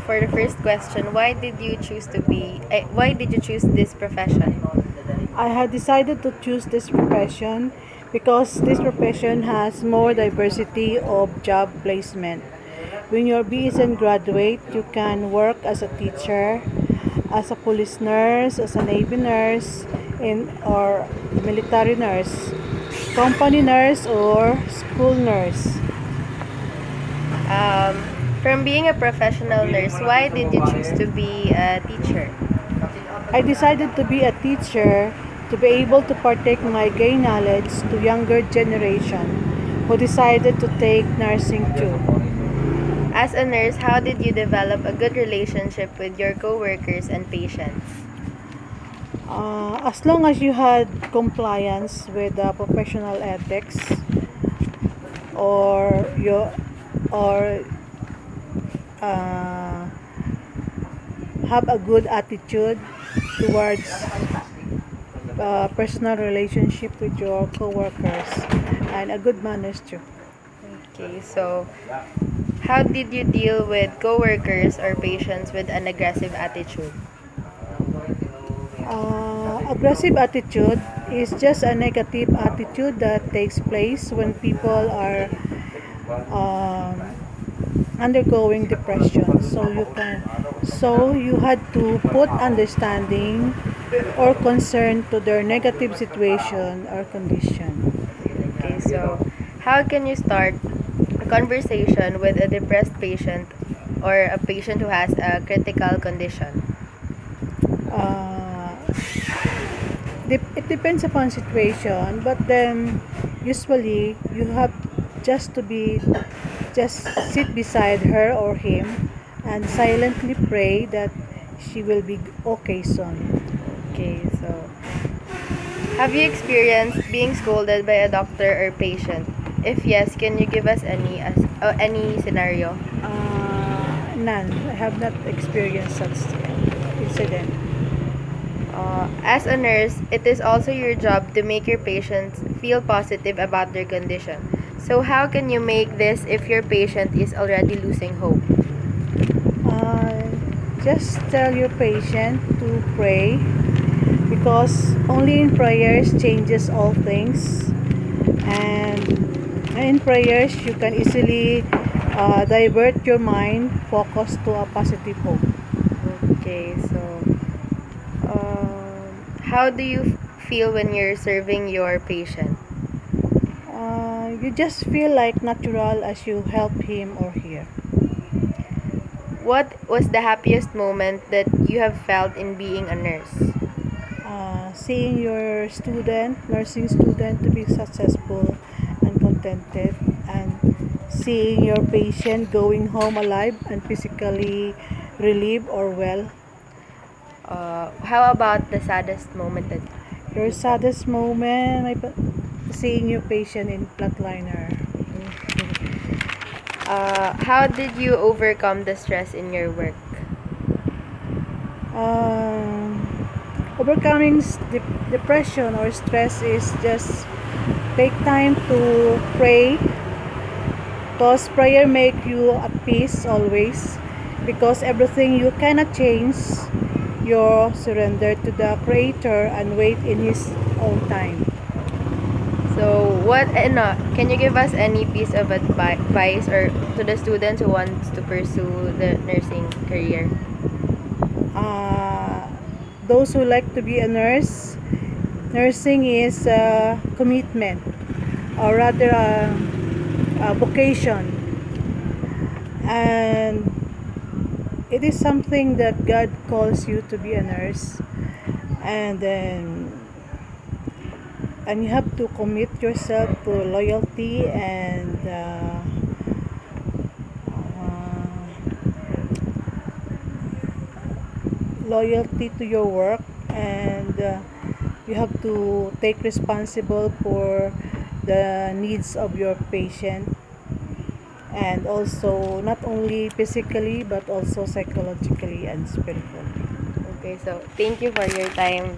for the first question, why did you choose this profession? I had decided to choose this profession because this profession has more diversity of job placement. When you're BSN graduate, you can work as a teacher, as a police nurse, as a navy nurse, or military nurse, company nurse, or school nurse. Um, from being a professional nurse, why did you choose to be a teacher? I decided to be a teacher to be able to partake my gain knowledge to younger generation who decided to take nursing too. As a nurse, how did you develop a good relationship with your coworkers and patients? As long as you had compliance with professional ethics, or you or uh, have a good attitude towards personal relationship with your coworkers and a good manners too. Okay, so how did you deal with coworkers or patients with an aggressive attitude? Aggressive attitude is just a negative attitude that takes place when people are um, undergoing depression. So you had to put understanding or concern to their negative situation or condition. Okay, so how can you start a conversation with a depressed patient or a patient who has a critical condition? Uh, it depends upon situation, but then usually you have just to be just sit beside her or him and silently pray that she will be okay soon. Okay, so have you experienced being scolded by a doctor or patient? If yes, can you give us any scenario? None. I have not experienced such incident. As a nurse, it is also your job to make your patients feel positive about their condition. So how can you make this if your patient is already losing hope? Uh, just tell your patient to pray because only in prayers changes all things, and in prayers you can easily divert your mind focus to a positive hope. Okay, so how do you feel when you're serving your patient? You just feel like natural as you help him or her. What was the happiest moment that you have felt in being a nurse? Seeing your nursing student, to be successful and contented, and seeing your patient going home alive and physically relieved or well. How about the saddest moment that Your saddest moment, seeing your patient in flatliner. how did you overcome the stress in your work? Um, Overcoming depression or stress is just take time to pray because prayer make you at peace always because everything you cannot change you surrender to the creator and wait in his own time. So, can you give us any piece of advice or to the students who wants to pursue the nursing career? uh, those who like to be a nurse, nursing is a commitment or rather a vocation, and it is something that God calls you to be a nurse, and then and you have to commit yourself to loyalty and loyalty to your work, and you have to take responsible for the needs of your patient, and also not only physically but also psychologically and spiritually. Okay, so thank you for your time.